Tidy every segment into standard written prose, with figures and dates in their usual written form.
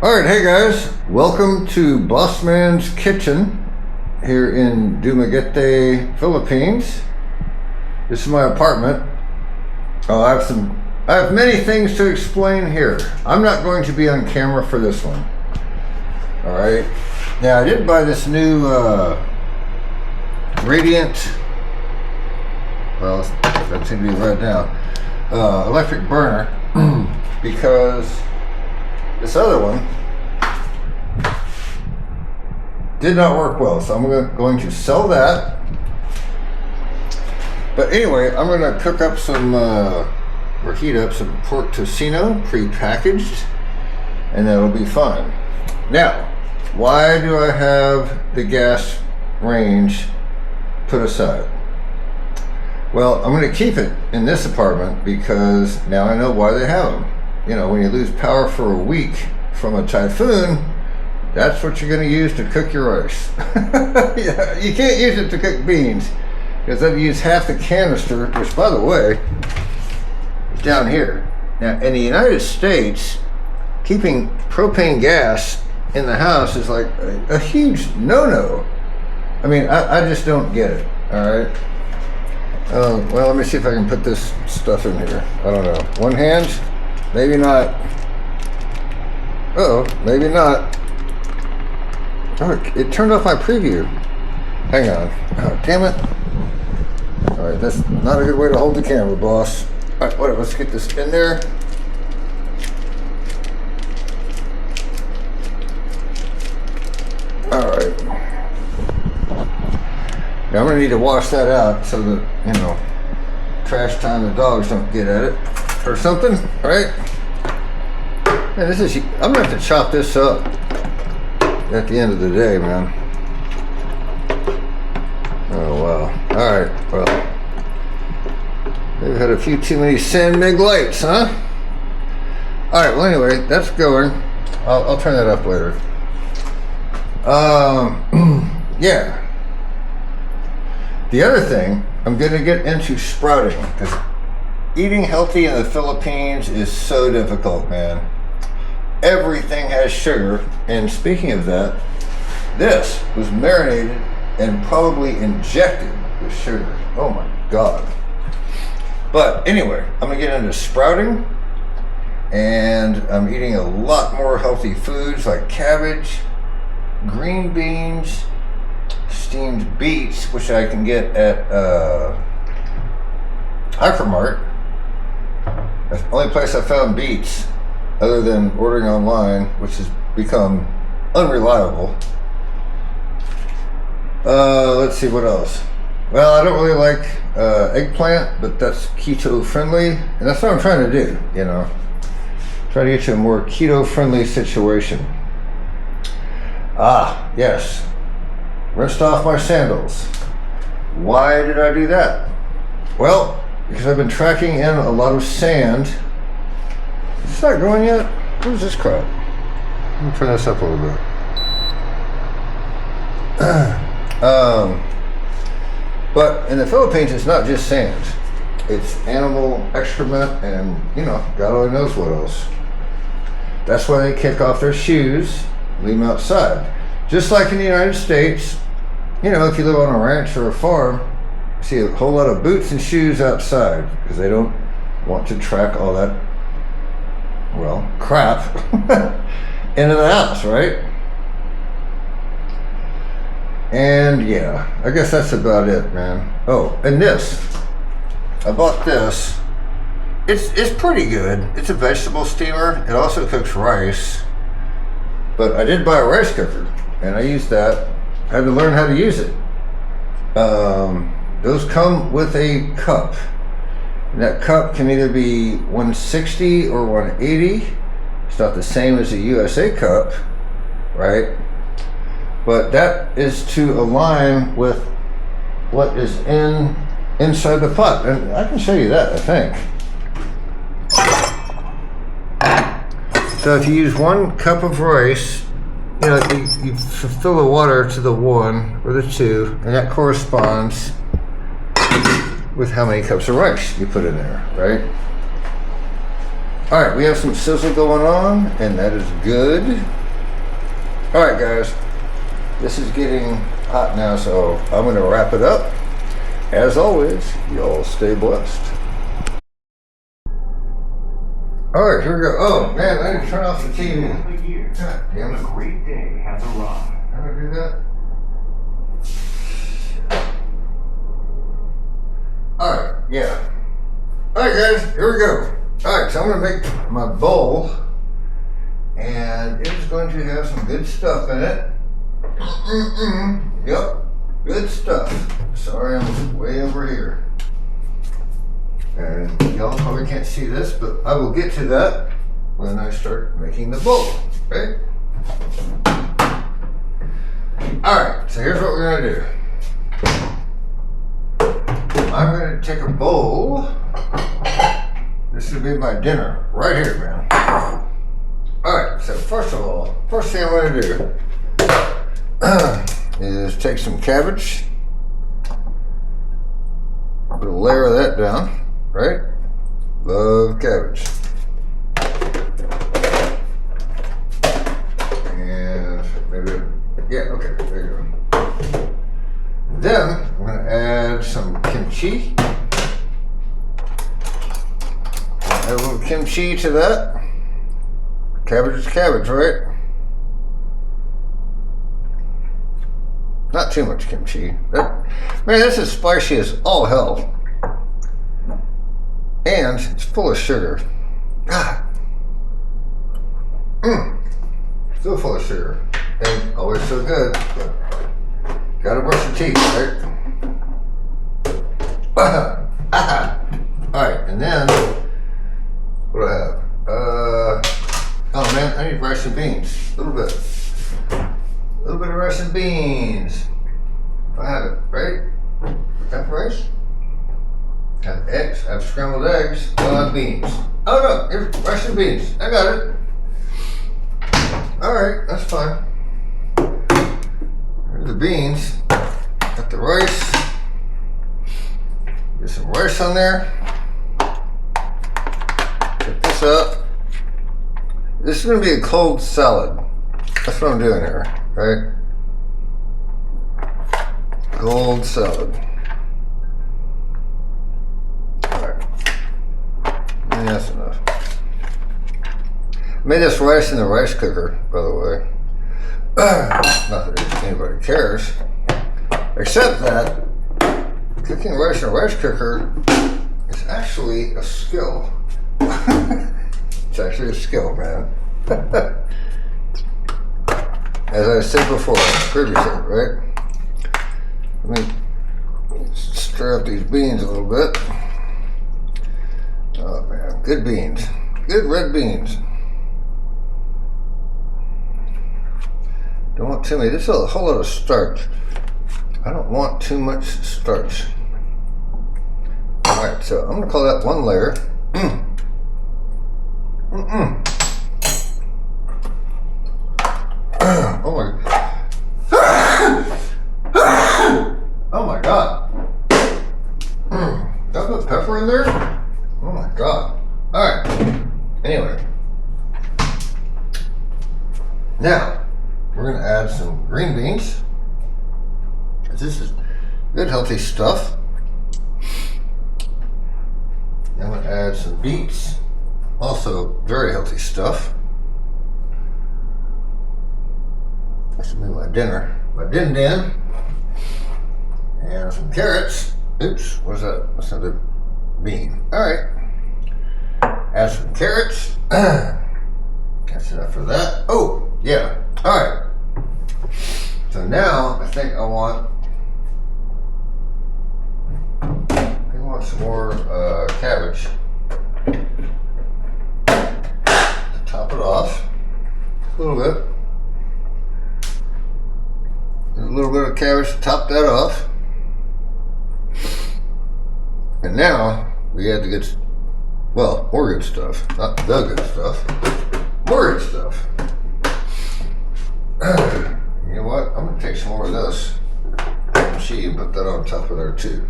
Alright, hey guys, welcome to Bossman's Kitchen here in Dumguete, Philippines. This is my apartment. I have many things to explain here. I'm not going to be on camera for this one. Alright, now I did buy this new Radiant, well, that seems to be right now, electric burner because this other one did not work well, so I'm going to sell that. But anyway, I'm going to cook up some, or heat up some pork tocino, pre-packaged, and that'll be fun. Now, why do I have the gas range put aside? Well, I'm going to keep it in this apartment because now I know why they have them. You know, when you lose power for a week from a typhoon, that's what you're going to use to cook your rice. Yeah, you can't use it to cook beans because I've used half the canister, which, by the way, is down here. Now, in the United States, keeping propane gas in the house is like a huge no-no. I mean, I just don't get it, all right? Well, let me see if I can put this stuff in here. I don't know. One hand? Maybe not. Uh-oh, maybe not. Oh, it turned off my preview. Hang on. Oh, damn it. All right, that's not a good way to hold the camera, boss. All right, whatever, let's get this in there. All right. Now I'm gonna need to wash that out so that, you know, trash time the dogs don't get at it or something, right? Man, this is, I'm gonna have to chop this up at the end of the day, man. Oh wow. Alright, well, we've had a few too many San Mig lights, huh? Alright, well anyway, that's going. I'll turn that up later. Yeah. The other thing, I'm gonna get into sprouting because eating healthy in the Philippines is so difficult, man. Everything has sugar, and speaking of that, this was marinated and probably injected with sugar. Oh my God. But anyway, I'm gonna get into sprouting, and I'm eating a lot more healthy foods like cabbage, green beans, steamed beets, which I can get at Hypermart. That's the only place I found beets other than ordering online, which has become unreliable. Let's see what else. Well, I don't really like eggplant, but that's keto friendly, and that's what I'm trying to do, you know. Try to get you a more keto friendly situation. Ah, yes. Rinsed off my sandals. Why did I do that? Well, because I've been tracking in a lot of sand. Is this not going yet? What is this crap? Let me turn this up a little bit. But in the Philippines, it's not just sand. It's animal excrement and, you know, God only knows what else. That's why they kick off their shoes, leave them outside. Just like in the United States, you know, if you live on a ranch or a farm, you see a whole lot of boots and shoes outside because they don't want to track all that, well, crap into the house, right? And yeah, I guess that's about it, man. Oh, and this, I bought this. It's pretty good. It's a vegetable steamer. It also cooks rice, but I did buy a rice cooker and I used that. I had to learn how to use it. Those come with a cup. And that cup can either be 160 or 180. It's not the same as a USA cup, right? But that is to align with what is inside the pot. And I can show you that, I think. So if you use 1 cup of rice, you know, you fill the water to the 1 or the 2, and that corresponds with how many cups of rice you put in there, right? All right, we have some sizzle going on, and that is good. All right, guys, this is getting hot now, so I'm gonna wrap it up. As always, y'all stay blessed. All right, here we go. Oh man, I didn't turn off the TV. God damn it. A great day has arrived. How do I do that? All right, yeah. All right, guys, here we go. All right, so I'm gonna make my bowl, and it is going to have some good stuff in it. Yep, good stuff. Sorry, I'm way over here. And y'all probably can't see this, but I will get to that when I start making the bowl, right? All right, so here's what we're gonna do. I'm gonna take a bowl. This will be my dinner right here, man. All right, so first of all, first thing I'm gonna do is take some cabbage, put a layer of that down, right? Love cabbage. And maybe, yeah, okay, there you go. Then I'm gonna add some kimchi. Add a little kimchi to that. Cabbage is cabbage, right? Not too much kimchi. Man, this is spicy as all hell. And it's full of sugar. Ah. Still full of sugar. And always so good. Gotta brush your teeth, right? Alright, and then what do I have? Oh man, I need rice and beans. A little bit. A little bit of rice and beans. If I have it, right? Have rice? Have eggs, have scrambled eggs, I'll have beans. Oh no, here's rice and beans. I got it. Alright, that's fine. Here's the beans. Got the rice. Get some rice on there. Pick this up. This is going to be a cold salad. That's what I'm doing here, right? Cold salad. Alright. And that's enough. I made this rice in the rice cooker, by the way. Not that anybody cares. Except that cooking rice in a rice cooker is actually a skill. It's actually a skill, man. As I said before, previously, right? Let me stir up these beans a little bit. Oh man, good beans. Good red beans. Don't want too many. This is a whole lot of starch. I don't want too much starch. Alright, so I'm gonna call that one layer. Oh my. Oh my god. Did I put pepper in there? Oh my god. Alright. Anyway. Now, we're going to add some green beans. This is good healthy stuff. I'm going to add some beets. Also very healthy stuff. This will be my dinner. My din-din. And some carrots. Oops, what's that? That's another bean. Alright. Add some carrots. That's enough for that. Oh, yeah. Alright. So now I think I want some more cabbage to top it off. A little bit. A little bit of cabbage to top that off. And now we add the good, well, more good stuff. Not the good stuff. More good stuff. You know what? I'm going to take some more of this cheese and put that on top of there too.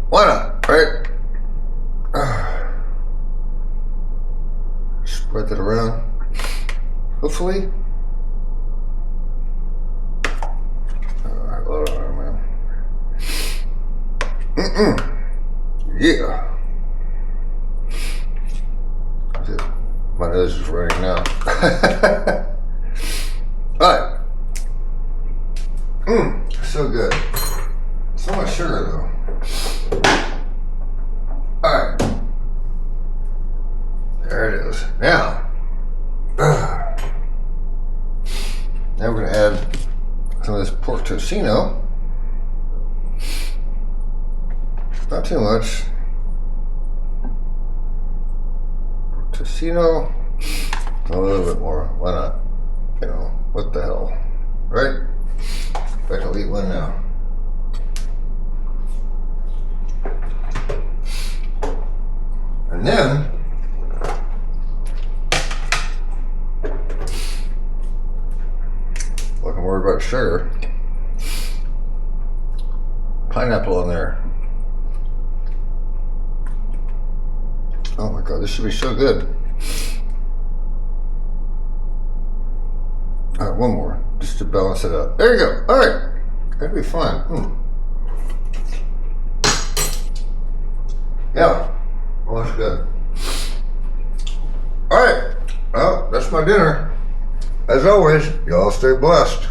Why not, right? spread that around. Hopefully. Alright, hold on, man. Yeah. My nose is running now. Alright. So good. So much sugar though. Alright. There it is. Now we're going to add some of this pork tocino. Not too much. Pork tocino. A little bit more. Why not? You know, what the hell? Right? I can eat one now. And then like I'm worried about sugar. Pineapple in there. Oh my god, this should be so good. Alright, one more, just to balance it out. There you go. Alright. That'd be fun. Yeah. Well, that's good. Alright. Well, that's my dinner. As always, y'all stay blessed.